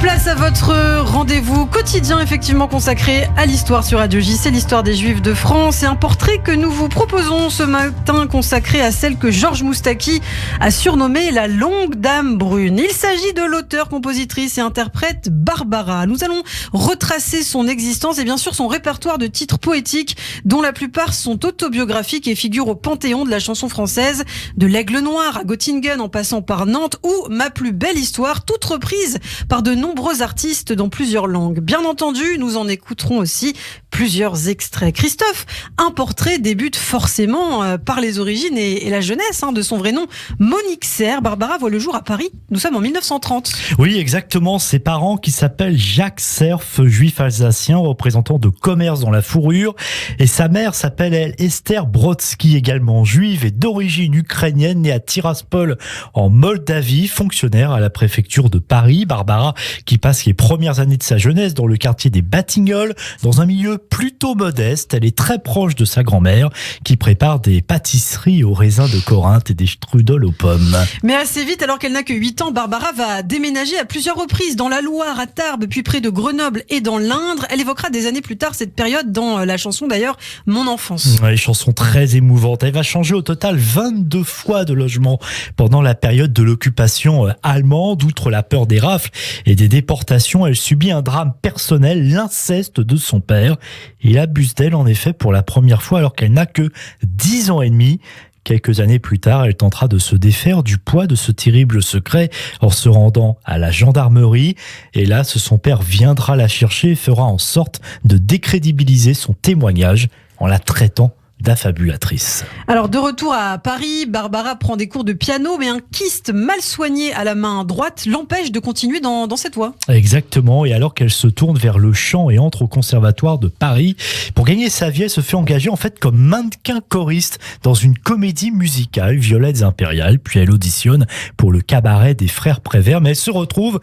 Place à votre rendez-vous quotidien effectivement consacré à l'histoire sur Radio J. C'est l'histoire des Juifs de France et un portrait que nous vous proposons ce matin consacré à celle que Georges Moustaki a surnommée la longue dame brune. Il s'agit de l'auteure, compositrice et interprète Barbara. Nous allons retracer son existence et bien sûr son répertoire de titres poétiques dont la plupart sont autobiographiques et figurent au panthéon de la chanson française, de l'Aigle Noir à Göttingen en passant par Nantes ou Ma plus belle histoire, toutes reprises par de nombreux artistes dans plusieurs langues. Bien entendu, nous en écouterons aussi plusieurs extraits. Christophe, un portrait débute forcément par les origines et la jeunesse de son vrai nom, Monique Serre. Barbara voit le jour à Paris. Nous sommes en 1930. Oui, exactement. Ses parents qui s'appellent Jacques Serf, juif alsacien, représentant de commerce dans la fourrure. Et sa mère s'appelle, elle, Esther Brodsky, également juive et d'origine ukrainienne, née à Tiraspol en Moldavie, fonctionnaire à la préfecture de Paris. Barbara qui passe les premières années de sa jeunesse dans le quartier des Batignolles, dans un milieu plutôt modeste. Elle est très proche de sa grand-mère qui prépare des pâtisseries aux raisins de Corinthe et des strudels aux pommes. Mais assez vite, alors qu'elle n'a que 8 ans, Barbara va déménager à plusieurs reprises dans la Loire, à Tarbes, puis près de Grenoble et dans l'Indre. Elle évoquera des années plus tard cette période dans la chanson d'ailleurs Mon enfance. Ouais, chanson très émouvante. Elle va changer au total 22 fois de logement pendant la période de l'occupation allemande. Outre la peur des rafles et des déportations, elle subit un drame personnel, l'inceste de son père. Il abuse d'elle en effet pour la première fois alors qu'elle n'a que 10 ans et demi. Quelques années plus tard, elle tentera de se défaire du poids de ce terrible secret en se rendant à la gendarmerie. Et là, son père viendra la chercher et fera en sorte de décrédibiliser son témoignage en la traitant d'affabulatrice. Alors de retour à Paris, Barbara prend des cours de piano, mais un kyste mal soigné à la main droite l'empêche de continuer dans cette voie. Exactement, et alors qu'elle se tourne vers le chant et entre au conservatoire de Paris, pour gagner sa vie, elle se fait engager en fait comme mannequin choriste dans une comédie musicale, Violettes impériales, puis elle auditionne pour le cabaret des frères Prévert, mais elle se retrouve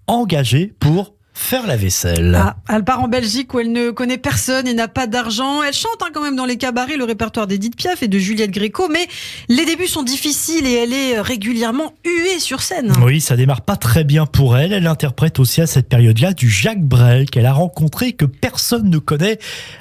engagée pour faire la vaisselle. Elle part en Belgique où elle ne connaît personne et n'a pas d'argent. Elle chante quand même dans les cabarets le répertoire d'Édith Piaf et de Juliette Gréco, mais les débuts sont difficiles et elle est régulièrement huée sur scène. Oui, ça démarre pas très bien pour elle. Elle interprète aussi à cette période-là du Jacques Brel qu'elle a rencontré et que personne ne connaît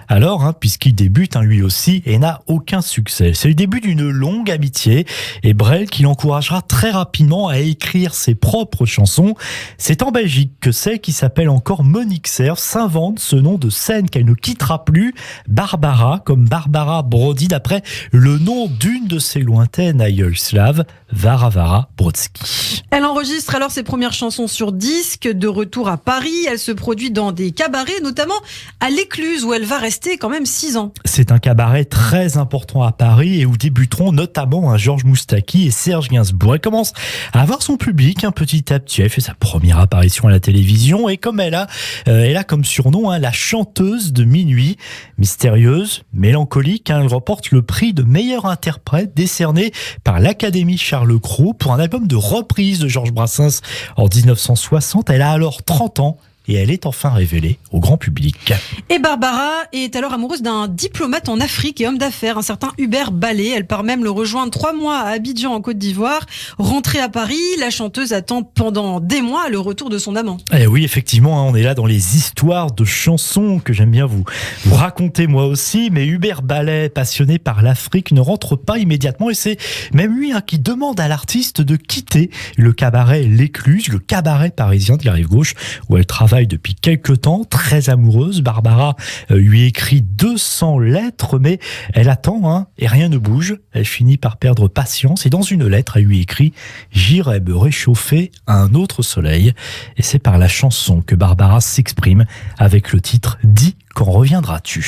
alors, puisqu'il débute lui aussi et n'a aucun succès. C'est le début d'une longue amitié et Brel qui l'encouragera très rapidement à écrire ses propres chansons. C'est en Belgique que celle qui s'appelle encore Monique Serre s'invente ce nom de scène qu'elle ne quittera plus, Barbara, comme Barbara Brody, d'après le nom d'une de ses lointaines aïeules slaves, Varavara Brodsky. Elle enregistre alors ses premières chansons sur disque. De retour à Paris, elle se produit dans des cabarets, notamment à l'Écluse où elle va rester quand même 6 ans. C'est un cabaret très important à Paris et où débuteront notamment Georges Moustaki et Serge Gainsbourg. Elle commence à avoir son public petit à petit. Elle fait sa première apparition à la télévision et comme elle a comme surnom la chanteuse de minuit, mystérieuse, mélancolique. Elle remporte le prix de meilleure interprète décerné par l'Académie Charles Cros pour un album de reprise de Georges Brassens en 1960. Elle a alors 30 ans. Et elle est enfin révélée au grand public. Et Barbara est alors amoureuse d'un diplomate en Afrique et homme d'affaires, un certain Hubert Ballet. Elle part même le rejoindre 3 mois à Abidjan en Côte d'Ivoire. Rentrée à Paris, la chanteuse attend pendant des mois le retour de son amant. Et oui, effectivement, on est là dans les histoires de chansons que j'aime bien vous raconter moi aussi. Mais Hubert Ballet, passionné par l'Afrique, ne rentre pas immédiatement et c'est même lui qui demande à l'artiste de quitter le cabaret L'Écluse, le cabaret parisien de la Rive-Gauche où elle travaille depuis quelques temps, très amoureuse. Barbara lui écrit 200 lettres, mais elle attend et rien ne bouge. Elle finit par perdre patience et dans une lettre, elle lui écrit « J'irai me réchauffer à un autre soleil ». Et c'est par la chanson que Barbara s'exprime avec le titre « Dis, quand reviendras-tu »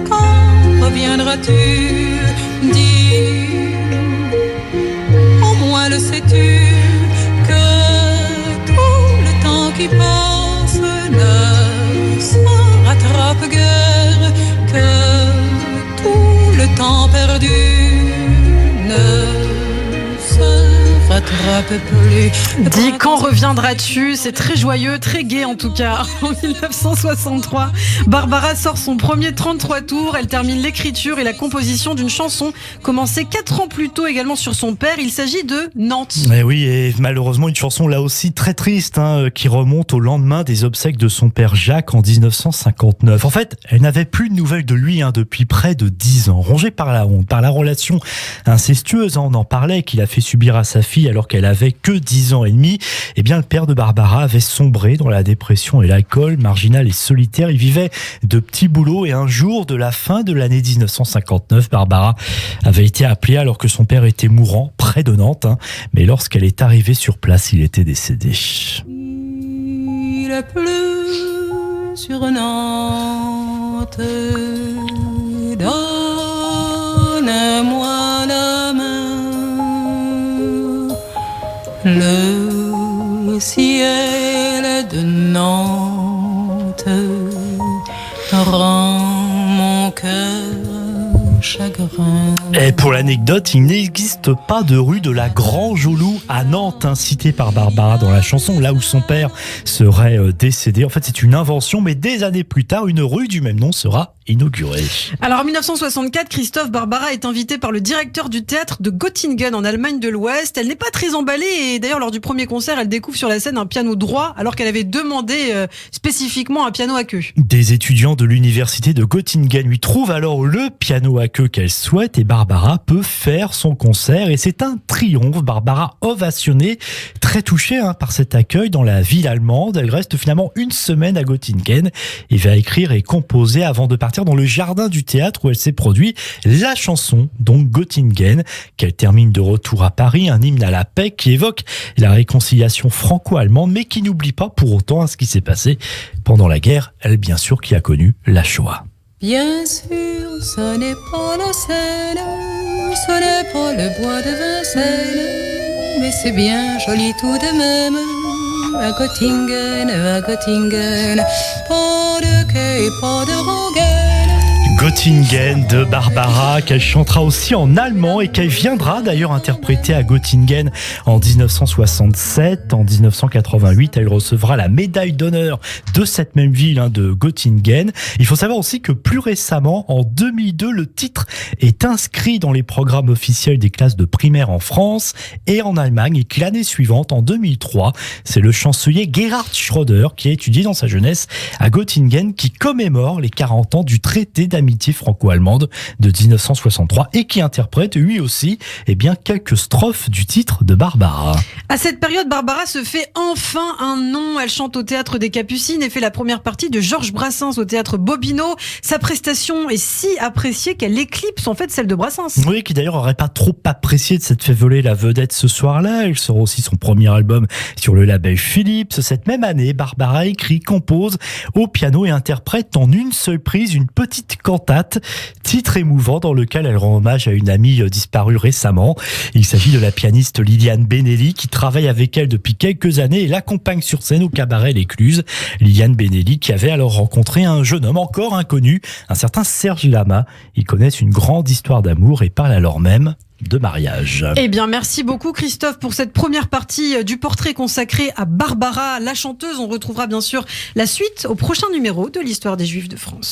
Quand reviendras-tu? Dis, au moins le sais-tu qui passe ne se rattrape guère, que tout le temps perdu ne se rattrape plus. Dis quand reviendras-tu? C'est très joyeux, très gai en tout cas. En 1963, Barbara sort son premier 33 tours. Elle termine l'écriture et la composition d'une chanson commencée 4 ans plus tôt également sur son père. Il s'agit de Nantes. Mais oui, et malheureusement une chanson là aussi très triste qui remonte au lendemain des obsèques de son père Jacques en 1959. En fait, elle n'avait plus de nouvelles de lui depuis près de 10 ans. Rongée par la honte, par la relation incestueuse, on en parlait, qu'il a fait subir à sa fille alors qu'elle avait que 10 ans et demi. Eh bien, le père de Barbara avait sombré dans la dépression et l'alcool, marginal et solitaire. Il vivait de petits boulots et un jour de la fin de l'année 1959, Barbara avait été appelée alors que son père était mourant près de Nantes. Mais lorsqu'elle est arrivée sur place, il était décédé. Il a plu sur Nantes, donne-moi la main, le ciel de Nantes rend mon cœur chagrin. Et pour l'anecdote, il n'existe pas de rue de la Grange au Loup à Nantes, citée par Barbara dans la chanson, là où son père serait décédé. En fait, c'est une invention, mais des années plus tard, une rue du même nom sera inaugurée. Alors en 1964, Christophe Barbara est invitée par le directeur du théâtre de Göttingen en Allemagne de l'Ouest. Elle n'est pas très emballée et d'ailleurs lors du premier concert, elle découvre sur la scène un piano droit alors qu'elle avait demandé spécifiquement un piano à queue. Des étudiants de l'université de Göttingen lui trouvent alors le piano à queue qu'elle souhaite et Barbara peut faire son concert et c'est un triomphe. Barbara ovationnée, très touchée par cet accueil dans la ville allemande. Elle reste finalement une semaine à Göttingen et va écrire et composer avant de partir dans le jardin du théâtre où elle s'est produit la chanson, donc Göttingen, qu'elle termine de retour à Paris, un hymne à la paix qui évoque la réconciliation franco-allemande, mais qui n'oublie pas pour autant ce qui s'est passé pendant la guerre, elle bien sûr qui a connu la Shoah. Bien sûr, ce n'est pas la Seine, ce n'est pas le bois de Vincennes, mais c'est bien joli tout de même. À Göttingen, pas de quai, pas de rengaine. Göttingen de Barbara, qu'elle chantera aussi en allemand et qu'elle viendra d'ailleurs interpréter à Göttingen en 1967. En 1988, elle recevra la médaille d'honneur de cette même ville de Göttingen. Il faut savoir aussi que plus récemment, en 2002, le titre est inscrit dans les programmes officiels des classes de primaire en France et en Allemagne et que l'année suivante, en 2003, c'est le chancelier Gerhard Schröder qui a étudié dans sa jeunesse à Göttingen qui commémore les 40 ans du traité d'amitié franco-allemande de 1963 et qui interprète lui aussi quelques strophes du titre de Barbara. À cette période, Barbara se fait enfin un nom. Elle chante au théâtre des Capucines et fait la première partie de Georges Brassens au théâtre Bobino. Sa prestation est si appréciée qu'elle éclipse en fait celle de Brassens. Oui, qui d'ailleurs n'aurait pas trop apprécié de s'être fait voler la vedette ce soir-là. Elle sort aussi son premier album sur le label Philips. Cette même année, Barbara écrit, compose au piano et interprète en une seule prise une petite cantate, titre émouvant dans lequel elle rend hommage à une amie disparue récemment. Il s'agit de la pianiste Liliane Benelli qui travaille avec elle depuis quelques années et l'accompagne sur scène au cabaret L'Écluse. Liliane Benelli qui avait alors rencontré un jeune homme encore inconnu, un certain Serge Lama. Ils connaissent une grande histoire d'amour et parlent alors même de mariage. Eh bien, merci beaucoup Christophe pour cette première partie du portrait consacré à Barbara, la chanteuse. On retrouvera bien sûr la suite au prochain numéro de l'Histoire des Juifs de France.